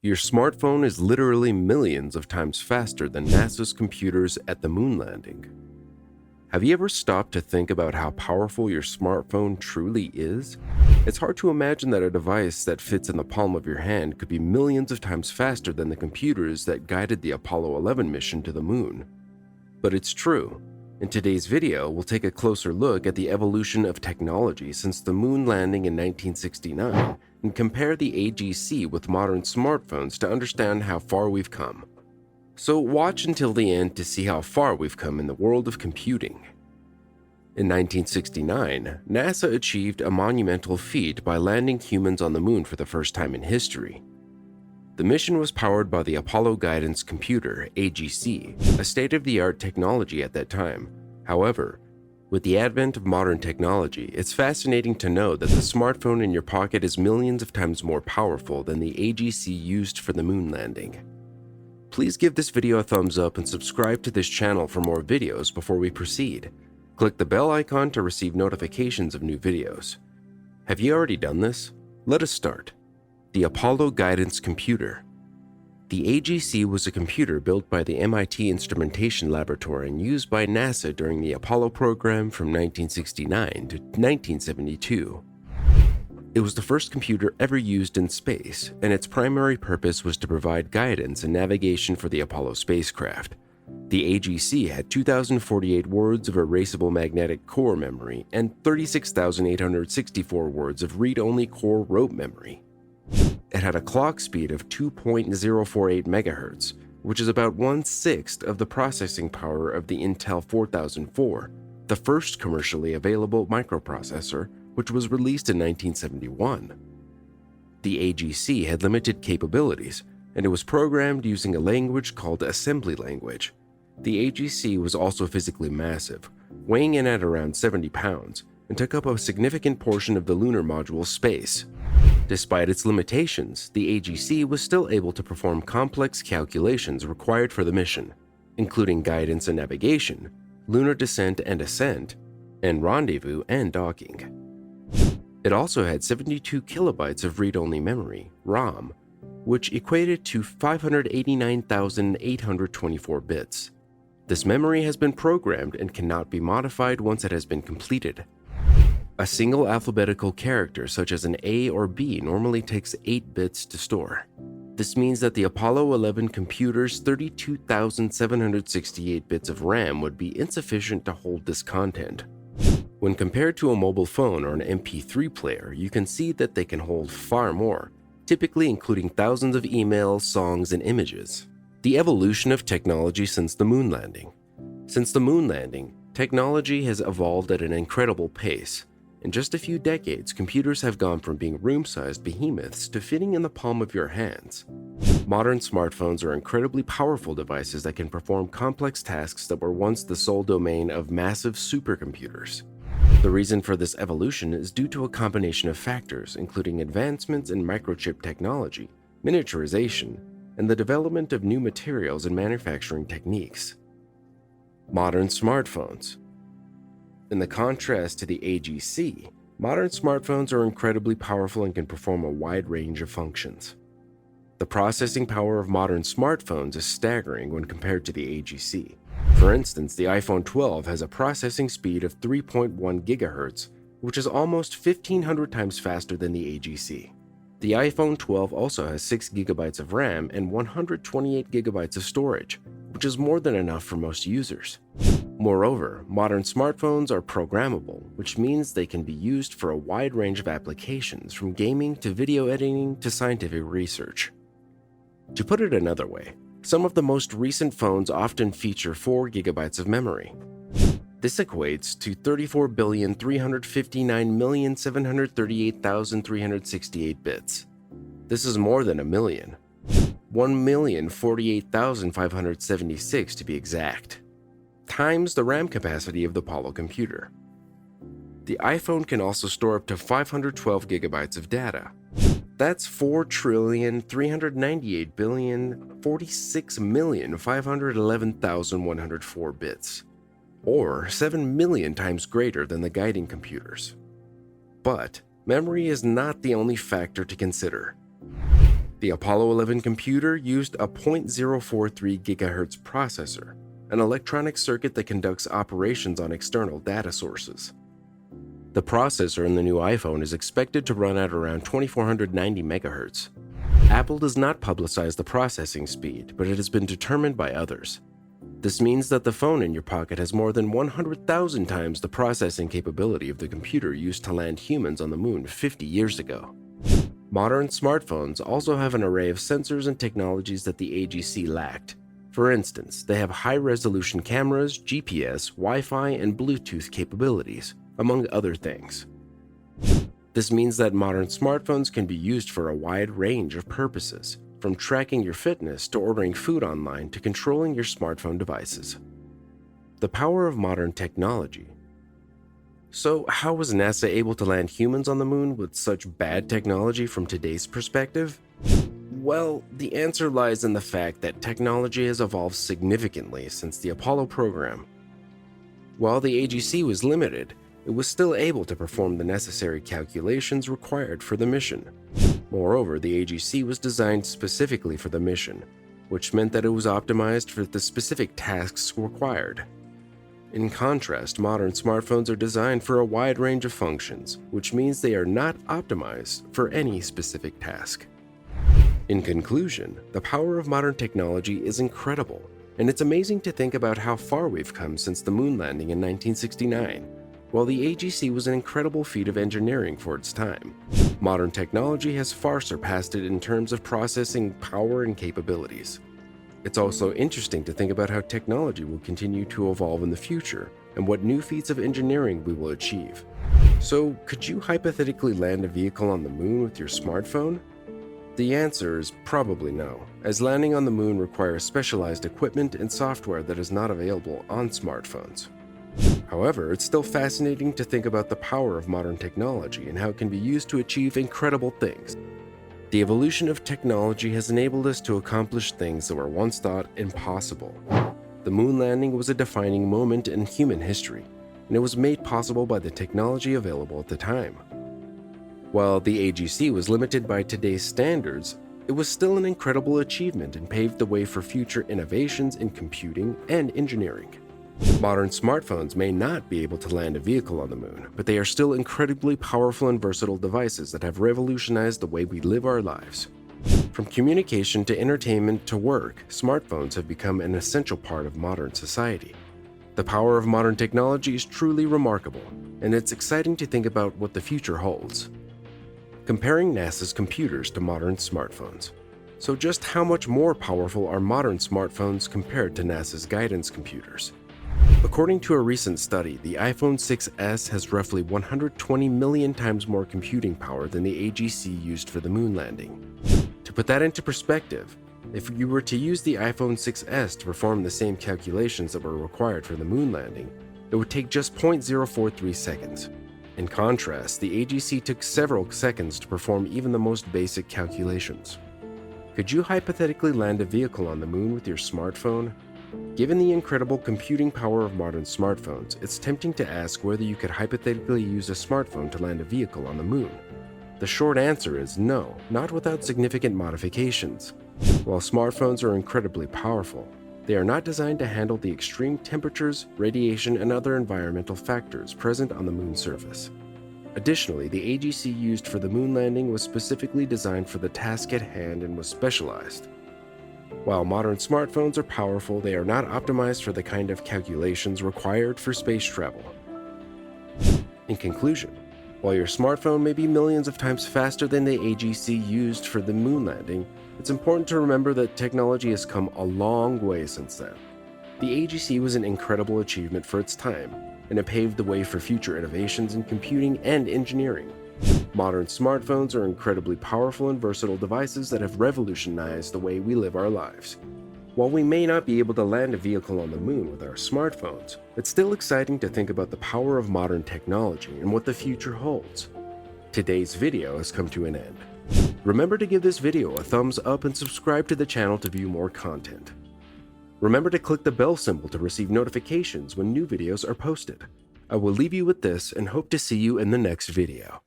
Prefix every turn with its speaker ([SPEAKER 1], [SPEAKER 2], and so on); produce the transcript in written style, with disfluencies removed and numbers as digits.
[SPEAKER 1] Your smartphone is literally millions of times faster than NASA's computers at the moon landing. Have you ever stopped to think about how powerful your smartphone truly is? It's hard to imagine that a device that fits in the palm of your hand could be millions of times faster than the computers that guided the Apollo 11 mission to the moon. But it's true. In today's video, we'll take a closer look at the evolution of technology since the moon landing in 1969 and compare the AGC with modern smartphones to understand how far we've come. So watch until the end to see how far we've come in the world of computing. In 1969, NASA achieved a monumental feat by landing humans on the moon for the first time in history. The mission was powered by the Apollo Guidance Computer, AGC, a state-of-the-art technology at that time. However, with the advent of modern technology, it's fascinating to know that the smartphone in your pocket is millions of times more powerful than the AGC used for the moon landing. Please give this video a thumbs up and subscribe to this channel for more videos before we proceed. Click the bell icon to receive notifications of new videos. Have you already done this? Let us start. The Apollo Guidance Computer. The AGC was a computer built by the MIT Instrumentation Laboratory and used by NASA during the Apollo program from 1969 to 1972. It was the first computer ever used in space, and its primary purpose was to provide guidance and navigation for the Apollo spacecraft. The AGC had 2,048 words of erasable magnetic core memory and 36,864 words of read-only core rope memory. It had a clock speed of 2.048 MHz, which is about 1/6 of the processing power of the Intel 4004, the first commercially available microprocessor, which was released in 1971. The AGC had limited capabilities, and it was programmed using a language called assembly language. The AGC was also physically massive, weighing in at around 70 pounds, and took up a significant portion of the lunar module's space. Despite its limitations, the AGC was still able to perform complex calculations required for the mission, including guidance and navigation, lunar descent and ascent, and rendezvous and docking. It also had 72 kilobytes of read-only memory, ROM, which equated to 589,824 bits. This memory has been programmed and cannot be modified once it has been completed. A single alphabetical character such as an A or B normally takes 8 bits to store. This means that the Apollo 11 computer's 32,768 bits of RAM would be insufficient to hold this content. When compared to a mobile phone or an MP3 player, you can see that they can hold far more, typically including thousands of emails, songs, and images. The evolution of technology since the moon landing. Since the moon landing, technology has evolved at an incredible pace. In just a few decades, computers have gone from being room-sized behemoths to fitting in the palm of your hands. Modern smartphones are incredibly powerful devices that can perform complex tasks that were once the sole domain of massive supercomputers. The reason for this evolution is due to a combination of factors, including advancements in microchip technology, miniaturization, and the development of new materials and manufacturing techniques. Modern smartphones. In the contrast to the AGC, modern smartphones are incredibly powerful and can perform a wide range of functions. The processing power of modern smartphones is staggering when compared to the AGC. For instance, the iPhone 12 has a processing speed of 3.1 GHz, which is almost 1,500 times faster than the AGC. The iPhone 12 also has 6 GB of RAM and 128 GB of storage, which is more than enough for most users. Moreover, modern smartphones are programmable, which means they can be used for a wide range of applications, from gaming to video editing to scientific research. To put it another way, some of the most recent phones often feature 4 GB of memory. This equates to 34,359,738,368 bits. This is more than a million. 1,048,576 to be exact, times the RAM capacity of the Apollo computer. The iPhone can also store up to 512 GB of data. That's 4,398,046,511,104 bits, or 7 million times greater than the guiding computers. But memory is not the only factor to consider. The Apollo 11 computer used a 0.043 GHz processor, an electronic circuit that conducts operations on external data sources. The processor in the new iPhone is expected to run at around 2490 MHz. Apple does not publicize the processing speed, but it has been determined by others. This means that the phone in your pocket has more than 100,000 times the processing capability of the computer used to land humans on the moon 50 years ago. Modern smartphones also have an array of sensors and technologies that the AGC lacked. For instance, they have high-resolution cameras, GPS, Wi-Fi, and Bluetooth capabilities, among other things. This means that modern smartphones can be used for a wide range of purposes, from tracking your fitness to ordering food online to controlling your smartphone devices. The power of modern technology. So, how was NASA able to land humans on the moon with such bad technology from today's perspective? Well, the answer lies in the fact that technology has evolved significantly since the Apollo program. While the AGC was limited, it was still able to perform the necessary calculations required for the mission. Moreover, the AGC was designed specifically for the mission, which meant that it was optimized for the specific tasks required. In contrast, modern smartphones are designed for a wide range of functions, which means they are not optimized for any specific task. In conclusion, the power of modern technology is incredible, and it's amazing to think about how far we've come since the moon landing in 1969. While the AGC was an incredible feat of engineering for its time, modern technology has far surpassed it in terms of processing power and capabilities. It's also interesting to think about how technology will continue to evolve in the future and what new feats of engineering we will achieve. So, could you hypothetically land a vehicle on the moon with your smartphone? The answer is probably no, as landing on the moon requires specialized equipment and software that is not available on smartphones. However, it's still fascinating to think about the power of modern technology and how it can be used to achieve incredible things. The evolution of technology has enabled us to accomplish things that were once thought impossible. The moon landing was a defining moment in human history, and it was made possible by the technology available at the time. While the AGC was limited by today's standards, it was still an incredible achievement and paved the way for future innovations in computing and engineering. Modern smartphones may not be able to land a vehicle on the moon, but they are still incredibly powerful and versatile devices that have revolutionized the way we live our lives. From communication to entertainment to work, smartphones have become an essential part of modern society. The power of modern technology is truly remarkable, and it's exciting to think about what the future holds. Comparing NASA's computers to modern smartphones. So just how much more powerful are modern smartphones compared to NASA's guidance computers? According to a recent study, the iPhone 6s has roughly 120 million times more computing power than the AGC used for the moon landing. To put that into perspective, if you were to use the iPhone 6s to perform the same calculations that were required for the moon landing, it would take just 0.043 seconds. In contrast, the AGC took several seconds to perform even the most basic calculations. Could you hypothetically land a vehicle on the moon with your smartphone? Given the incredible computing power of modern smartphones, it's tempting to ask whether you could hypothetically use a smartphone to land a vehicle on the moon. The short answer is no, not without significant modifications. While smartphones are incredibly powerful, they are not designed to handle the extreme temperatures, radiation, and other environmental factors present on the moon's surface. Additionally, the AGC used for the moon landing was specifically designed for the task at hand and was specialized. While modern smartphones are powerful, they are not optimized for the kind of calculations required for space travel. In conclusion, while your smartphone may be millions of times faster than the AGC used for the moon landing, it's important to remember that technology has come a long way since then. The AGC was an incredible achievement for its time, and it paved the way for future innovations in computing and engineering. Modern smartphones are incredibly powerful and versatile devices that have revolutionized the way we live our lives. While we may not be able to land a vehicle on the moon with our smartphones, it's still exciting to think about the power of modern technology and what the future holds. Today's video has come to an end. Remember to give this video a thumbs up and subscribe to the channel to view more content. Remember to click the bell symbol to receive notifications when new videos are posted. I will leave you with this and hope to see you in the next video.